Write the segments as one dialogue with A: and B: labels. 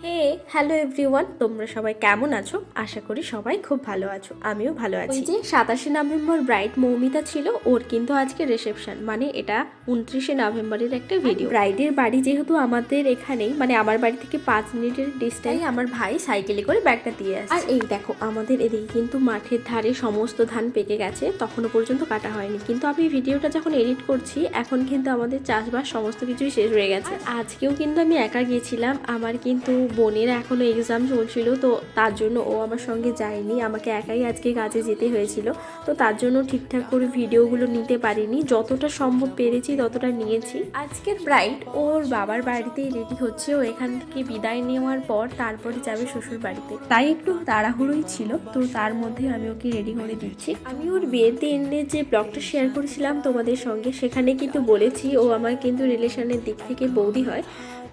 A: হে hello everyone, তোমরা সবাই কেমন আছো? আশা করি সবাই খুব ভালো আছো, আমিও ভালো আছি। যে 27শে নভেম্বর ব্রাইড মৌমিতা ছিল, ওর কিন্তু আজকে রিসেপশন, মানে এটা 29শে নভেম্বরের একটা ভিডিও। ব্রাইডের বাড়ি যেহেতু আমাদের এখানেই, মানে আমার বাড়ি থেকে 5 মিনিটের ডিস্টেন্স, আমার ভাই সাইকেলে করে ব্যাগটা দিয়ে আসে। আর এই দেখো, আমাদের এদিকে কিন্তু মাঠের ধারে সমস্ত ধান পেকে গেছে, তখনও পর্যন্ত কাটা হয়নি, কিন্তু আমি ভিডিওটা যখন এডিট করছি এখন কিন্তু আমাদের চাষবাস সমস্ত কিছুই শেষ হয়ে গেছে। আজকেও কিন্তু আমি একা গিয়েছিলাম, আমার কিন্তু বোনের এখনো এক্সাম চলছিল, তো তার জন্য ও আমার সঙ্গে যায়নি, আমাকে একাই আজকে কাজে যেতে হয়েছিল। তো তার জন্য ঠিকঠাক করে ভিডিওগুলো নিতে পারিনি, যতটা সম্ভব পেরেছি ততটা নিয়েছি। আজকের ব্রাইড ওর বাবার বাড়িতেই রেডি হচ্ছে, ও এখান থেকে বিদায় নেওয়ার পর তারপরে যাবে শ্বশুর বাড়িতে, তাই একটু তাড়াহুড়োই ছিল, তো তার মধ্যে আমি ওকে রেডি করে দিচ্ছি। আমি ওর বিয়ের দিনে যে ব্লগটা শেয়ার করেছিলাম তোমাদের সঙ্গে, সেখানে কিন্তু বলেছি ও আমার কিন্তু রিলেশনের দিক থেকে বৌদি হয়।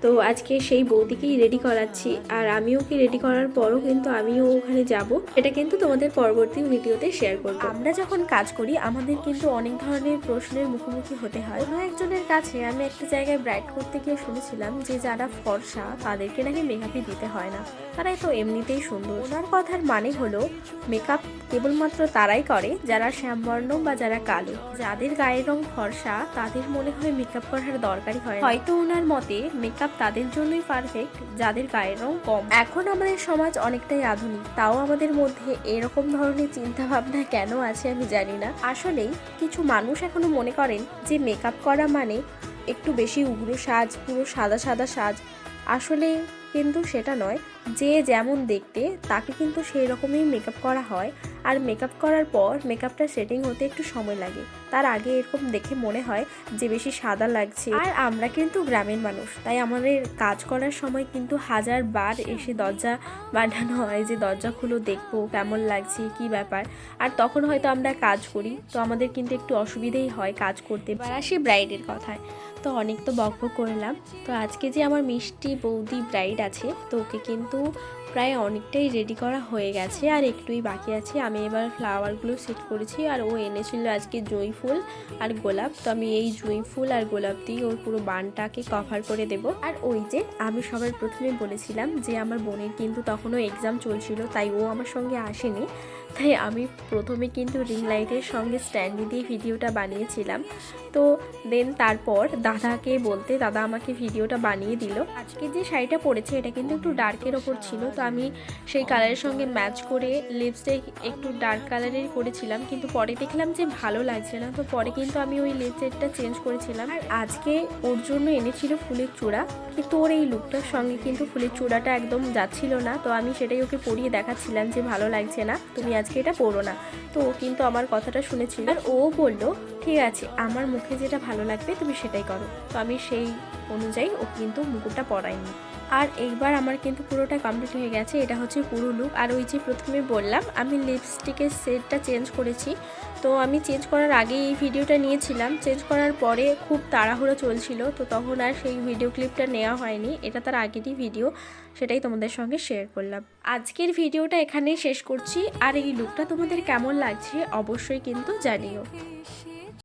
A: তো আজকে সেই বৌদিকেই রেডি করাচ্ছি, আর আমি ওকে রেডি করার পরও কিন্তু আমিও ওখানে যাব, এটা কিন্তু তোমাদের পরবর্তী ভিডিওতে শেয়ার করব। আমরা যখন কাজ করি আমাদের কিন্তু অনেক ধরনের প্রশ্নের মুখোমুখি হতে হয়। অন্য একজনের কাছে আমি একটা জায়গায় ব্রাইড করতে গিয়ে শুনেছিলাম যে যারা ফর্সা তাদেরকে নাকি মেকআপই দিতে হয় না, তারাই তো এমনিতেই সুন্দর। ওনার কথার মানে হলো মেকআপ কেবলমাত্র তারাই করে যারা শ্যামবর্ণ বা যারা কালো। যাদের গায়ের রং ফর্সা তাদের মনে হয় মেকআপ করার দরকারই হয়, হয়তো ওনার মতে মেকআপ তাদের জন্যই পারফেক্ট যাদের গায়ের রং কম। এখন আমাদের সমাজ অনেকটাই আধুনিক, তাও আমাদের মধ্যে এরকম ধরনের চিন্তা ভাবনা কেন আছে আমি জানি না। আসলেই কিছু মানুষ এখনো মনে করেন যে মেকআপ করা মানে একটু বেশি উগ্র সাজ, পুরো সাদা সাদা সাজ। আসলে কিন্তু সেটা নয়, যে যেমন দেখতে তাকে কিন্তু সেই রকমই মেকআপ করা হয়, আর মেকআপ করার পর মেকআপটা সেটিং হতে একটু সময় লাগে, তার আগে এরকম দেখে মনে হয় যে বেশি সাদা লাগছে। আর আমরা কিন্তু গ্রামের মানুষ, তাই আমাদের কাজ করার সময় কিন্তু 1000 বার এসে দরজা বাঁধানো হয় যে দরজা খুলো, দেখবো কেমন লাগছে, কি ব্যাপার। আর তখন হয়তো আমরা কাজ করি, তো আমাদের কিন্তু একটু অসুবিধেই হয় কাজ করতে। এবার আসি ব্রাইডের কথায়, তো অনেক তো বকবক করলাম। তো আজকে যে আমার মিষ্টি বৌদি ব্রাইড আছে, তো ওকে কিন্তু প্রায় অনেকটাই রেডি করা হয়ে গেছে, আর একটুই বাকি আছে। আমি এবার ফ্লাওয়ারগুলো সেট করেছি, আর ও এনেছিল আজকে জুঁই ফুল আর গোলাপ, তো আমি এই জুঁই ফুল আর গোলাপ দিয়ে ওর পুরো বানটাকে কভার করে দেব। আর ওই যে আমি সবার প্রথমে বলেছিলাম যে আমার বোনের কিন্তু তখনও এক্সাম চলছিল, তাই ও আমার সঙ্গে আসেনি, তাই আমি প্রথমে কিন্তু রিং লাইটের সঙ্গে স্ট্যান্ডি দিয়ে ভিডিওটা বানিয়েছিলাম। তো দেন তারপর দাদাকে বলতে দাদা আমাকে ভিডিওটা বানিয়ে দিল। আজকে যে শাড়িটা পরেছে এটা কিন্তু একটু ডার্কের ওপর ছিল, তো আমি সেই কালারের সঙ্গে ম্যাচ করে লিপস্টিক একটু ডার্ক কালারের করেছিলাম, কিন্তু পরে দেখলাম যে ভালো লাগছে না, তো পরে কিন্তু আমি ওই লিপস্টিকটা চেঞ্জ করেছিলাম। আর আজকে ওর জন্য এনেছিল ফুলের চূড়া, কিন্তু ওর এই লুকটার সঙ্গে কিন্তু ফুলের চূড়াটা একদম যাচ্ছিল না, তো আমি সেটাই ওকে পরিয়ে দেখাচ্ছিলাম যে ভালো লাগছে না, তুমি আজকে এটা পরো না। তো ও কিন্তু আমার কথাটা শুনেছিল, আর ও বলল ঠিক আছে, আমার মুখে যেটা ভালো লাগবে তুমি সেটাই করো। তো আমি সেই অনুযায়ী ও কিন্তু মুকুটটা পরাইনি। আর এইবার আমার কিন্তু পুরোটা কমপ্লিট হয়ে গেছে, এটা হচ্ছে পুরো লুক। আর ওই যে প্রথমে বললাম আমি লিপস্টিকের শেডটা চেঞ্জ করেছি, তো আমি চেঞ্জ করার আগে এই ভিডিওটা নিয়েছিলাম, চেঞ্জ করার পরে খুব তাড়াহুড়ো চলছিল, তো তখন আর সেই ভিডিও ক্লিপটা নেওয়া হয়নি, এটা তার আগেরই ভিডিও, সেটাই তোমাদের সঙ্গে শেয়ার করলাম। আজকের ভিডিওটা এখানেই শেষ করছি, আর এই লুকটা তোমাদের কেমন লাগছে অবশ্যই কিন্তু জানিও।